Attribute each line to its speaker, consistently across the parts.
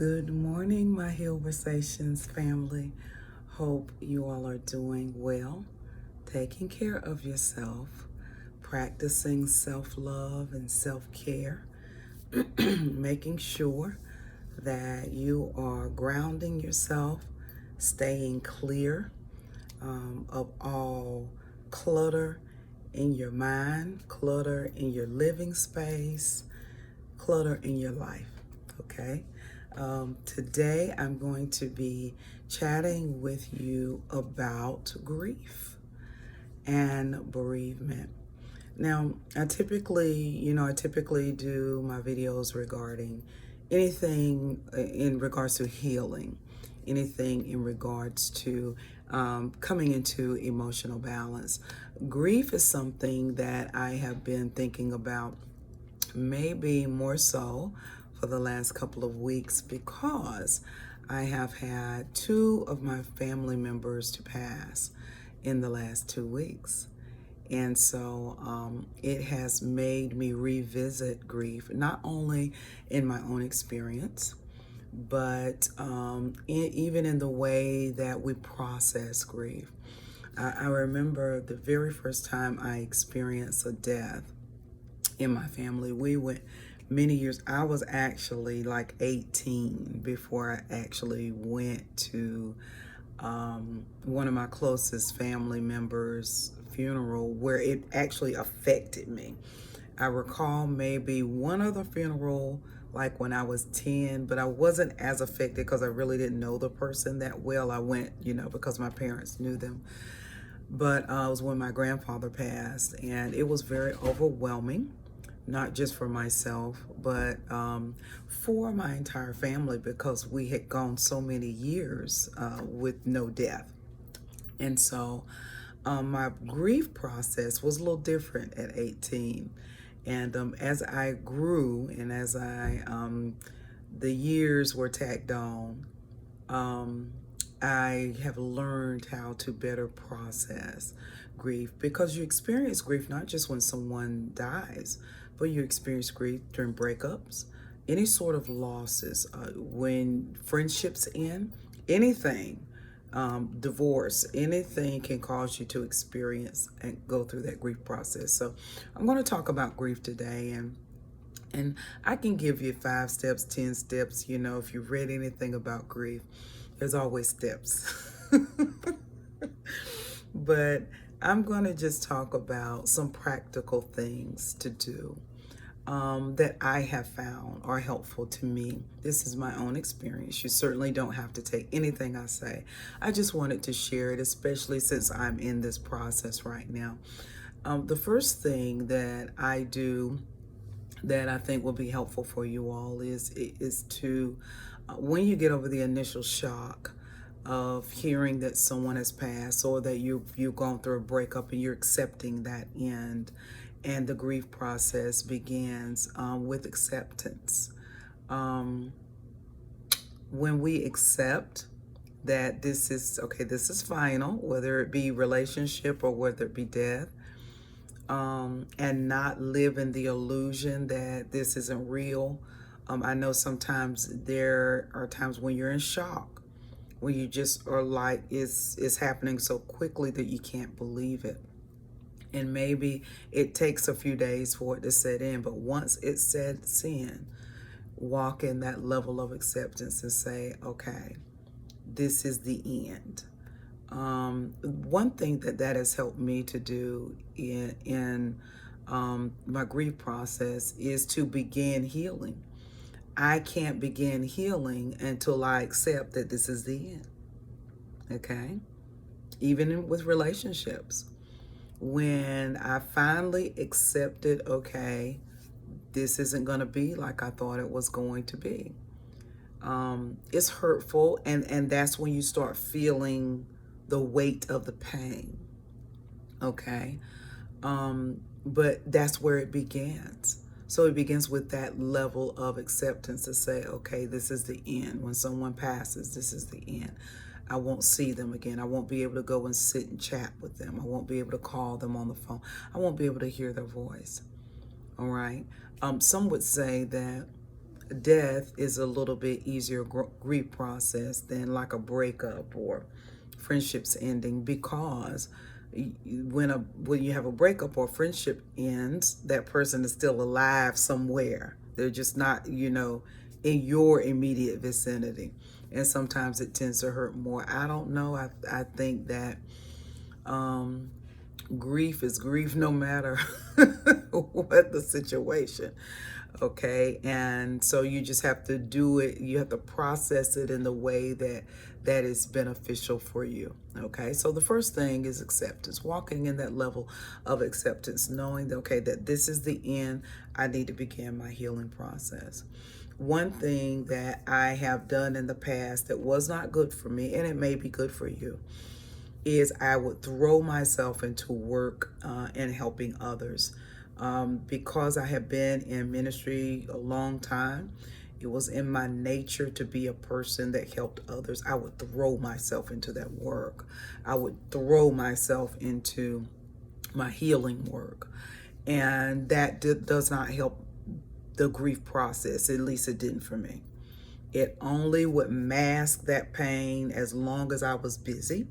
Speaker 1: Good morning, my Conversations family. Hope you all are doing well, taking care of yourself, practicing self-love and self-care, making sure that you are grounding yourself, staying clear of all clutter in your mind, clutter in your living space, clutter in your life, okay? Today I'm going to be chatting with you about grief and bereavement. Now, I typically do my videos regarding anything in regards to healing, anything in regards to coming into emotional balance. Grief is something that I have been thinking about, maybe more so for the last couple of weeks, because I have had two of my family members to pass in the last 2 weeks. And so it has made me revisit grief, not only in my own experience, but even in the way that we process grief. I remember the very first time I experienced a death in my family. We went many years. I was actually like 18 before I actually went to one of my closest family members' funeral, where it actually affected me. I recall maybe one other funeral like when I was 10, but I wasn't as affected because I really didn't know the person that well. I went, because my parents knew them. But it was when my grandfather passed, and it was very overwhelming, not just for myself, but for my entire family, because we had gone so many years with no death. And so my grief process was a little different at 18. And as I grew and as the years were tacked on, I have learned how to better process grief, because you experience grief not just when someone dies, but you experience grief during breakups, any sort of losses, when friendships end, anything, divorce, anything can cause you to experience and go through that grief process. So I'm going to talk about grief today, and I can give you 5 steps, 10 steps. If you've read anything about grief, there's always steps. But I'm going to just talk about some practical things to do that I have found are helpful to me. This is my own experience. You certainly don't have to take anything I say. I just wanted to share it, especially since I'm in this process right now. The first thing that I do that I think will be helpful for you all is to, when you get over the initial shock of hearing that someone has passed, or that you've gone through a breakup and you're accepting that end, and the grief process begins with acceptance. When we accept that this is final, whether it be relationship or whether it be death, and not live in the illusion that this isn't real. I know sometimes there are times when you're in shock, when you just are like, it's happening so quickly that you can't believe it. And maybe it takes a few days for it to set in, but once it sets in, walk in that level of acceptance and say, okay, this is the end. One thing that has helped me to do in my grief process is to begin healing. I can't begin healing until I accept that this is the end. Okay? Even with relationships. When I finally accepted, okay, this isn't going to be like I thought it was going to be. It's hurtful, and that's when you start feeling the weight of the pain. Okay? But that's where it begins. So it begins with that level of acceptance to say, okay, this is the end. When someone passes, this is the end. I won't see them again. I won't be able to go and sit and chat with them. I won't be able to call them on the phone. I won't be able to hear their voice. All right. Some would say that death is a little bit easier grief process than like a breakup or friendships ending, because when you have a breakup or friendship ends, that person is still alive somewhere. They're just not, in your immediate vicinity. And sometimes it tends to hurt more. I don't know. I think that grief is grief no matter what the situation. Okay, and so you just have to do it. You have to process it in the way that is beneficial for you. Okay, so the first thing is acceptance, walking in that level of acceptance, knowing that, okay, that this is the end. I need to begin my healing process. One thing that I have done in the past that was not good for me, and it may be good for you, is I would throw myself into work and helping others. Because I have been in ministry a long time, it was in my nature to be a person that helped others. I would throw myself into that work. I would throw myself into my healing work. And that does not help the grief process. At least it didn't for me. It only would mask that pain as long as I was busy.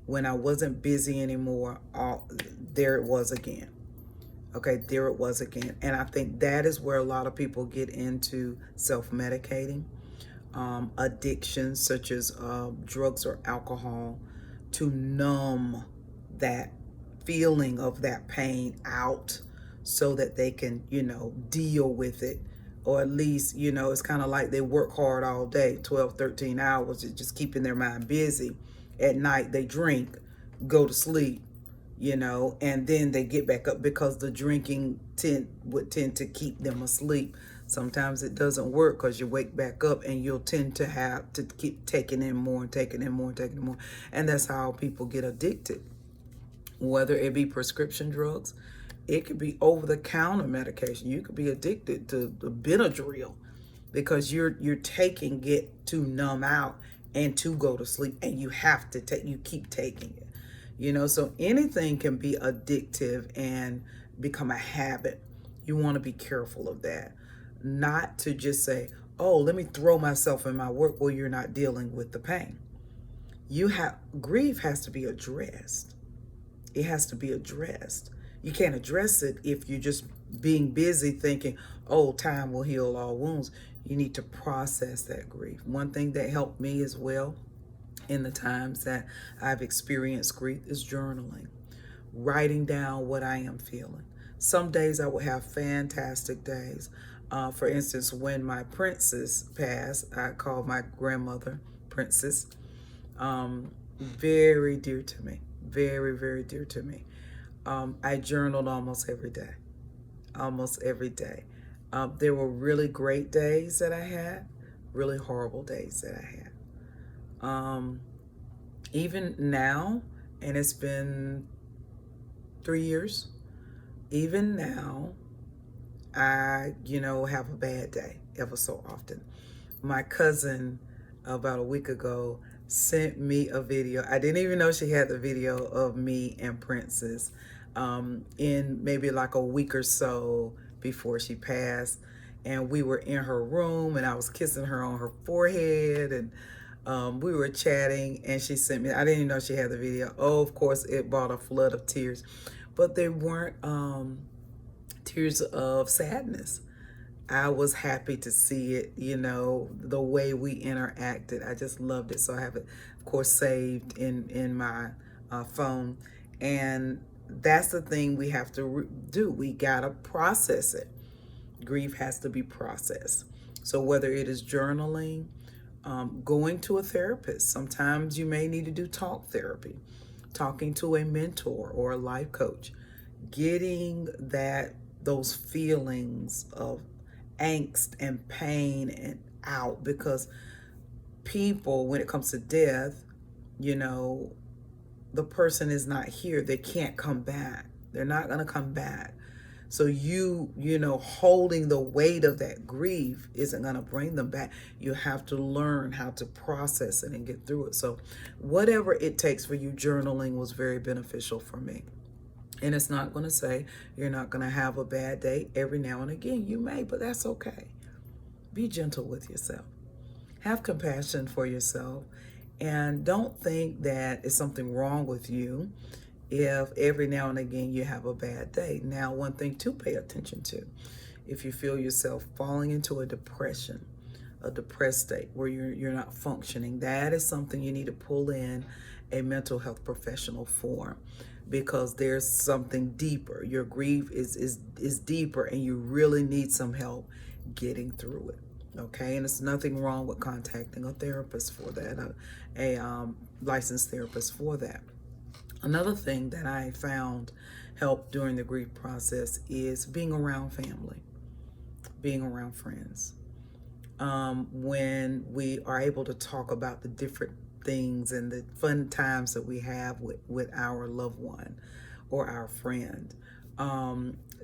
Speaker 1: When I wasn't busy anymore, there it was again. Okay, there it was again. And I think that is where a lot of people get into self-medicating, addictions such as drugs or alcohol, to numb that feeling of that pain out so that they can, deal with it. Or at least, it's kind of like they work hard all day, 12, 13 hours, just keeping their mind busy. At night, they drink, go to sleep, and then they get back up because the drinking would tend to keep them asleep. Sometimes it doesn't work because you wake back up and you'll tend to have to keep taking in more and taking in more and taking in more. And that's how people get addicted, whether it be prescription drugs. It could be over-the-counter medication. You could be addicted to the Benadryl because you're taking it to numb out and to go to sleep, and you have to you keep taking it. So anything can be addictive and become a habit. You want to be careful of that. Not to just say, oh, let me throw myself in my work while you're not dealing with the pain. Grief has to be addressed. It has to be addressed. You can't address it if you're just being busy thinking, oh, time will heal all wounds. You need to process that grief. One thing that helped me as well in the times that I've experienced grief is journaling, writing down what I am feeling. Some days I would have fantastic days. For instance, when my princess passed, I called my grandmother Princess. Very dear to me, very, very dear to me. I journaled almost every day, There were really great days that I had, really horrible days that I had. Even now, and it's been 3 years, even now, I, have a bad day ever so often. My cousin, about a week ago, sent me a video. I didn't even know she had the video of me and Princess in maybe like a week or so before she passed. And we were in her room, and I was kissing her on her forehead, and we were chatting, and she sent me, I didn't even know she had the video. Oh, of course, it brought a flood of tears. But they weren't tears of sadness. I was happy to see it, the way we interacted. I just loved it. So I have it, of course, saved in my phone. And that's the thing we have to do. We got to process it. Grief has to be processed. So whether it is journaling, going to a therapist, sometimes you may need to do talk therapy, talking to a mentor or a life coach, getting those feelings of angst and pain and out, because people, when it comes to death, the person is not here. They can't come back. They're not going to come back. So holding the weight of that grief isn't going to bring them back. You have to learn how to process it and get through it. So whatever it takes for you, journaling was very beneficial for me. And it's not going to say you're not going to have a bad day every now and again. You may, but that's okay. be gentle with yourself. Have compassion for yourself, and don't think that it's something wrong with you if every now and again you have a bad day. Now, one thing to pay attention to, if you feel yourself falling into a depression, a depressed state where you're not functioning, that is something you need to pull in a mental health professional for, because there's something deeper. Your grief is deeper, and you really need some help getting through it. Okay, and it's nothing wrong with contacting a therapist for that, a licensed therapist for that. Another thing that I found helped during the grief process is being around family, being around friends. When we are able to talk about the different things and the fun times that we have with our loved one or our friend.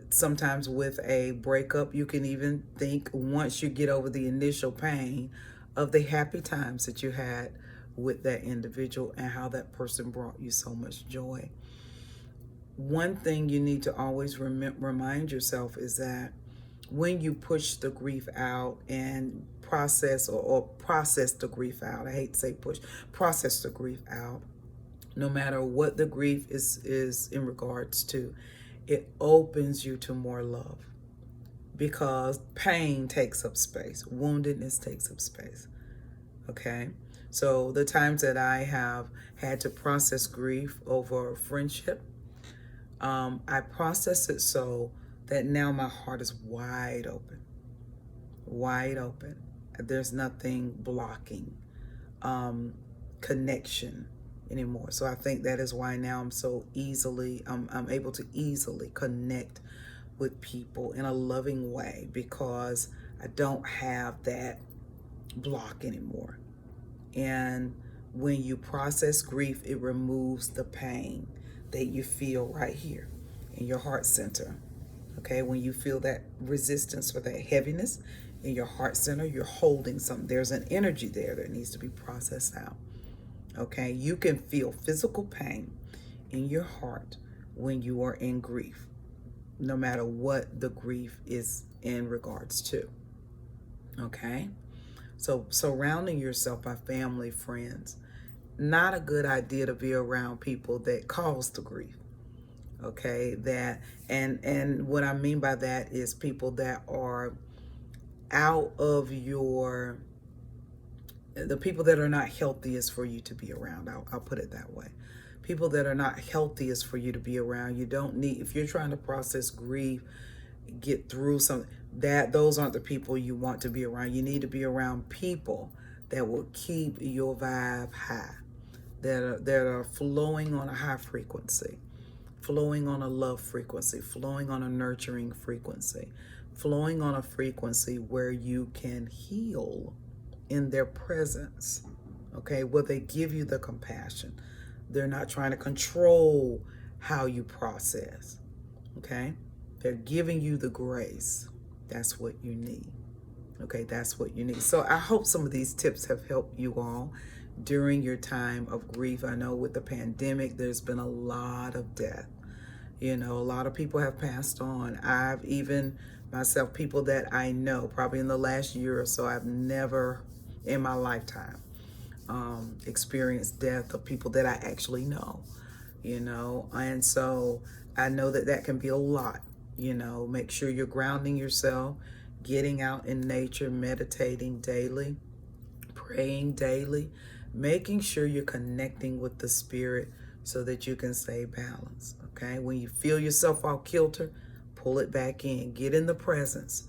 Speaker 1: Sometimes with a breakup, you can even think, once you get over the initial pain, of the happy times that you had with that individual and how that person brought you so much joy. One thing you need to always remind yourself is that when you push the grief out and process the grief out, I hate to say push, process the grief out, no matter what the grief is in regards to, it opens you to more love, because pain takes up space, woundedness takes up space. Okay, so the times that I have had to process grief over a friendship, I process it so that now my heart is wide open. There's nothing blocking connection anymore. So I think that is why now I'm able to easily connect with people in a loving way, because I don't have that block anymore. And when you process grief, it removes the pain that you feel right here in your heart center. Okay, when you feel that resistance or that heaviness in your heart center, you're holding something. There's an energy there that needs to be processed out. Okay, you can feel physical pain in your heart when you are in grief, no matter what the grief is in regards to. Okay, so surrounding yourself by family, friends, not a good idea to be around people that cause the grief. Okay, that and what I mean by that is people that are out of the people that are not healthiest for you to be around. I'll put it that way. People that are not healthiest for you to be around. You don't need, if you're trying to process grief, get through something, those aren't the people you want to be around. You need to be around people that will keep your vibe high, that are flowing on a high frequency, flowing on a love frequency, flowing on a nurturing frequency, flowing on a frequency where you can heal in their presence. Okay, where they give you the compassion. They're not trying to control how you process. Okay, they're giving you the grace. That's what you need. Okay, that's what you need. So I hope some of these tips have helped you all during your time of grief. I know with the pandemic, there's been a lot of death. You know, a lot of people have passed on. I've even myself, people that I know, probably in the last year or so, I've never in my lifetime experienced death of people that I actually know, you know. And so I know that can be a lot, you know. Make sure you're grounding yourself, getting out in nature, meditating daily, praying daily, making sure you're connecting with the spirit so that you can stay balanced. Okay, when you feel yourself off kilter, pull it back in. Get in the presence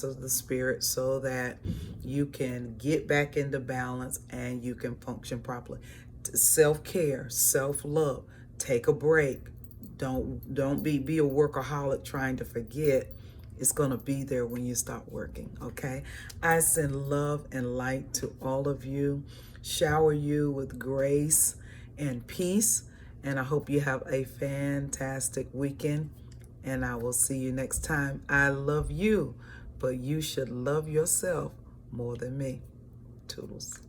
Speaker 1: of the spirit so that you can get back into balance and you can function properly. Self-care, self-love, take a break. Don't be a workaholic trying to forget. It's going to be there when you stop working. Okay, I send love and light to all of you, shower you with grace and peace, and I hope you have a fantastic weekend, and I will see you next time. I love you, but you should love yourself more than me. Toodles.